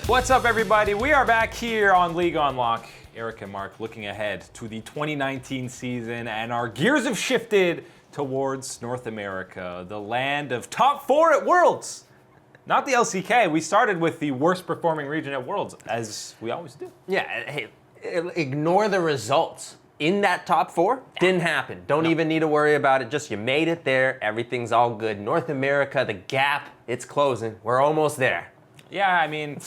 What's up, everybody? We are back here on League on Lock. Eric and Mark looking ahead to the 2019 season, and our gears have shifted towards North America, the land of top 4 at Worlds. Not the LCK. We started with the worst performing region at Worlds, as we always do. Yeah, hey, ignore the results. In that top 4, didn't happen. Don't even need to worry about it. Just you made it there. Everything's all good. North America, the gap, it's closing. We're almost there. Yeah, I mean,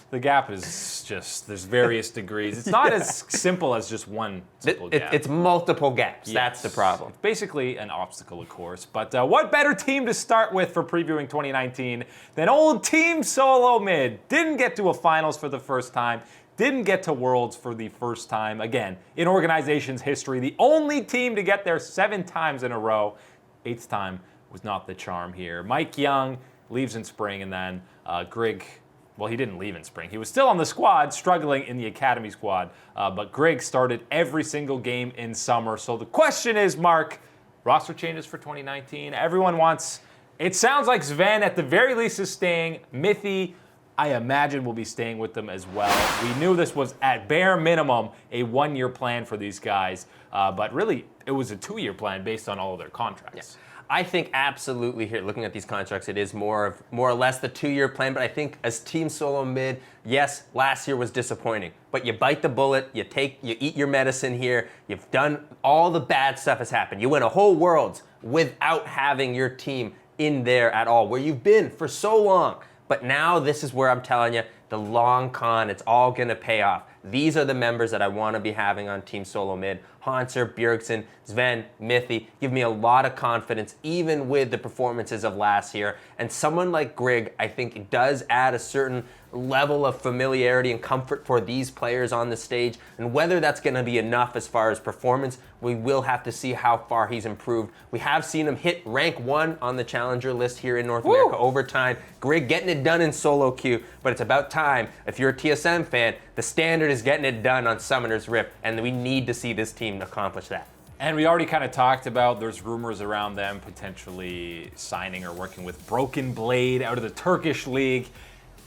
the gap is just, there's various degrees. It's not as simple as just one simple gap. It's multiple gaps. Yes. That's the problem. Basically an obstacle, of course. But what better team to start with for previewing 2019 than old Team Solo Mid? Didn't get to a finals for the first time. Didn't get to Worlds for the first time. Again, in organization's history, the only team to get there 7 times in a row. 8th time was not the charm here. Mike Young leaves in spring, and then Grigg, well, he didn't leave in spring. He was still on the squad, struggling in the academy squad, but Grigg started every single game in summer. So the question is, Mark, roster changes for 2019. Everyone wants, it sounds like Sven at the very least is staying. Mithy, I imagine, will be staying with them as well. We knew this was at bare minimum a 1-year plan for these guys, but really it was a 2-year plan based on all of their contracts. Yeah. I think absolutely here, looking at these contracts, it is more or less the 2-year plan. But I think as Team Solo Mid, yes, last year was disappointing. But you bite the bullet, you eat your medicine here. You've done all the bad stuff has happened. You win a whole Worlds without having your team in there at all, where you've been for so long. But now this is where I'm telling you, the long con, it's all gonna pay off. These are the members that I want to be having on Team Solo Mid. Hanszer, Bjergsen, Sven, Mithy give me a lot of confidence, even with the performances of last year. And someone like Grigg, I think, does add a certain level of familiarity and comfort for these players on the stage. And whether that's going to be enough as far as performance, we will have to see how far he's improved. We have seen him hit rank 1 on the challenger list here in North America over time. Grigg getting it done in solo queue, but it's about time. If you're a TSM fan, the standard is getting it done on Summoner's Rift, and we need to see this team accomplish that. And we already kind of talked about, there's rumors around them potentially signing or working with Broken Blade out of the Turkish league.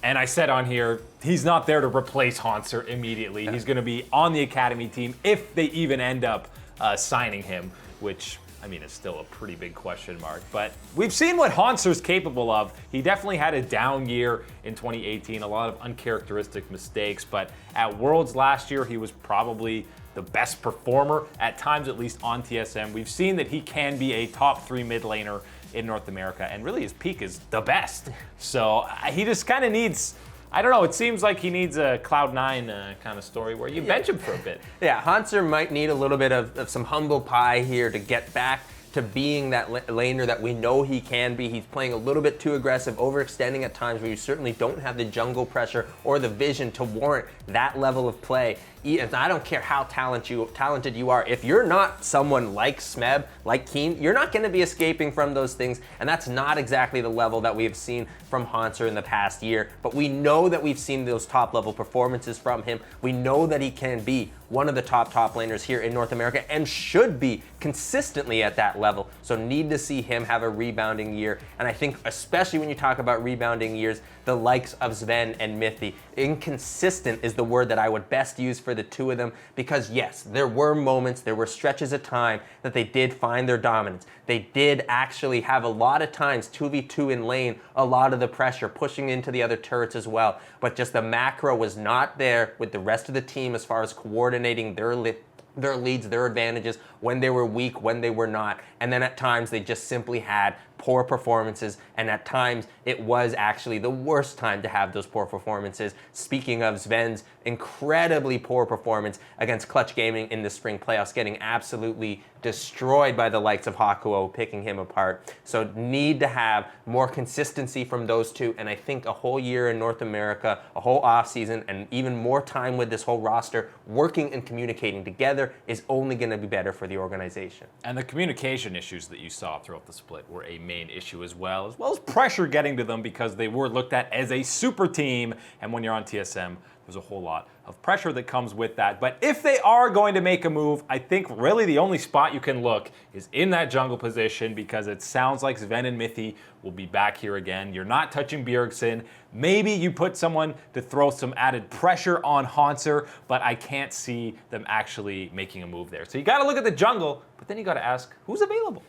And I said on here, he's not there to replace Hanszer immediately. He's going to be on the academy team if they even end up signing him, which, I mean, is still a pretty big question mark. But we've seen what Hanser's capable of. He definitely had a down year in 2018, a lot of uncharacteristic mistakes. But at Worlds last year, he was probably the best performer, at times at least, on TSM. We've seen that he can be a top 3 mid laner in North America, and really his peak is the best. So he just kind of needs, I don't know, it seems like he needs a Cloud9 kind of story where you bench him for a bit. Yeah, Hanszer might need a little bit of some humble pie here to get back to being that laner that we know he can be. He's playing a little bit too aggressive, overextending at times where you certainly don't have the jungle pressure or the vision to warrant that level of play. I don't care how talented you are. If you're not someone like Smeb, like Keen, you're not going to be escaping from those things, and that's not exactly the level that we have seen from Hanszer in the past year. But we know that we've seen those top-level performances from him. We know that he can be one of the top laners here in North America and should be consistently at that level. So need to see him have a rebounding year. And I think especially when you talk about rebounding years, the likes of Sven and Mithy, inconsistent is the word that I would best use for the two of them, because yes, there were moments, there were stretches of time that they did find their dominance. They did actually have a lot of times 2v2 in lane, a lot of the pressure, pushing into the other turrets as well. But just the macro was not there with the rest of the team as far as coordinating their leads, their advantages, when they were weak, when they were not. And then at times they just simply had poor performances, and at times it was actually the worst time to have those poor performances. Speaking of Sven's incredibly poor performance against Clutch Gaming in the spring playoffs, getting absolutely destroyed by the likes of Hakuo, picking him apart. So need to have more consistency from those two, and I think a whole year in North America, a whole offseason, and even more time with this whole roster working and communicating together is only going to be better for the organization. And the communication issues that you saw throughout the split were a main issue as well as pressure getting to them because they were looked at as a super team, and when you're on TSM, there's a whole lot of pressure that comes with that. But if they are going to make a move, I think really the only spot you can look is in that jungle position, because it sounds like Sven and Mithy will be back here again. You're not touching Bjergsen. Maybe you put someone to throw some added pressure on Haunter, but I can't see them actually making a move there. So you got to look at the jungle, but then you got to ask who's available.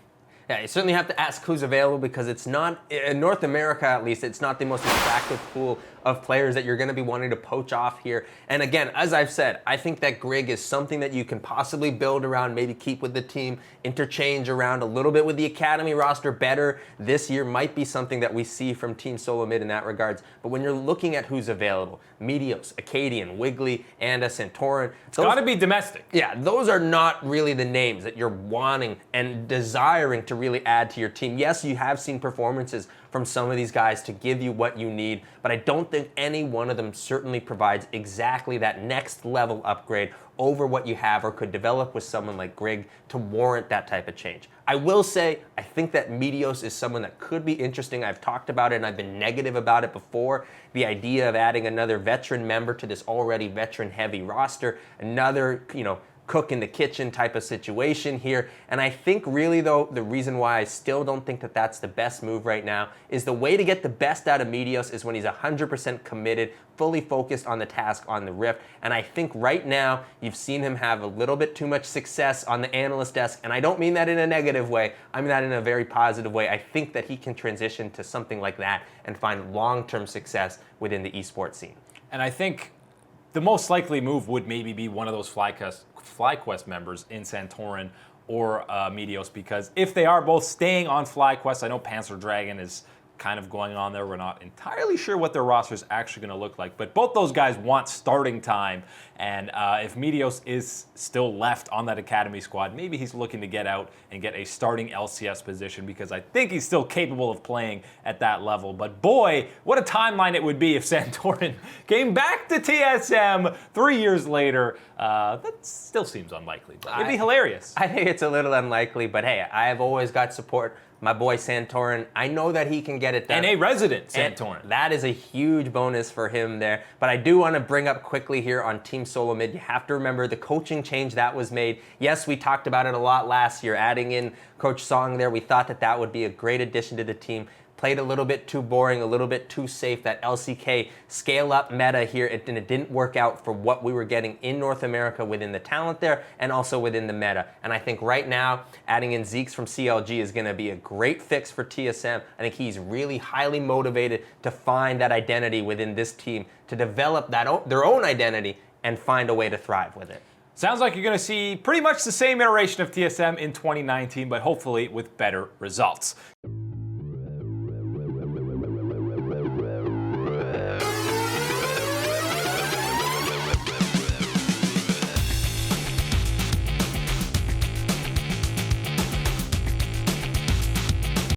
Yeah, you certainly have to ask who's available, because it's not, in North America at least, it's not the most attractive pool of players that you're going to be wanting to poach off here. And again, as I've said, I think that Grig is something that you can possibly build around, maybe keep with the team, interchange around a little bit with the academy roster better this year might be something that we see from Team Solo Mid in that regards. But when you're looking at who's available, Meteos, Acadian, Wiggly, and a Santorin. It's got to be domestic. Yeah, those are not really the names that you're wanting and desiring to really add to your team. Yes, you have seen performances from some of these guys to give you what you need, but I don't think any one of them certainly provides exactly that next level upgrade over what you have or could develop with someone like Grig to warrant that type of change. I will say, I think that Meteos is someone that could be interesting. I've talked about it and I've been negative about it before. The idea of adding another veteran member to this already veteran heavy roster, another, cook in the kitchen type of situation here. And I think really though, the reason why I still don't think that that's the best move right now is the way to get the best out of Meteos is when he's 100% committed, fully focused on the task on the Rift. And I think right now you've seen him have a little bit too much success on the analyst desk. And I don't mean that in a negative way. I mean that in a very positive way. I think that he can transition to something like that and find long-term success within the esports scene. And I think the most likely move would maybe be one of those FlyQuest members in Santorin or Meteos, because if they are both staying on FlyQuest, I know Panzer Dragon is kind of going on there. We're not entirely sure what their roster is actually going to look like, but both those guys want starting time. And if Meteos is still left on that academy squad, maybe he's looking to get out and get a starting LCS position, because I think he's still capable of playing at that level. But boy, what a timeline it would be if Santorin came back to TSM 3 years later. That still seems unlikely, but it'd be hilarious. I think it's a little unlikely, but hey, I have always got support. My boy Santorin, I know that he can get it done. And a resident Santorin. And that is a huge bonus for him there. But I do want to bring up quickly here on Team Solo Mid, you have to remember the coaching change that was made. Yes, we talked about it a lot last year, adding in Coach Song there. We thought that that would be a great addition to the team. Played a little bit too boring, a little bit too safe. That LCK scale-up meta here, and it didn't work out for what we were getting in North America within the talent there and also within the meta. And I think right now, adding in Zeeks from CLG is going to be a great fix for TSM. I think he's really highly motivated to find that identity within this team, to develop their own identity and find a way to thrive with it. Sounds like you're going to see pretty much the same iteration of TSM in 2019, but hopefully with better results.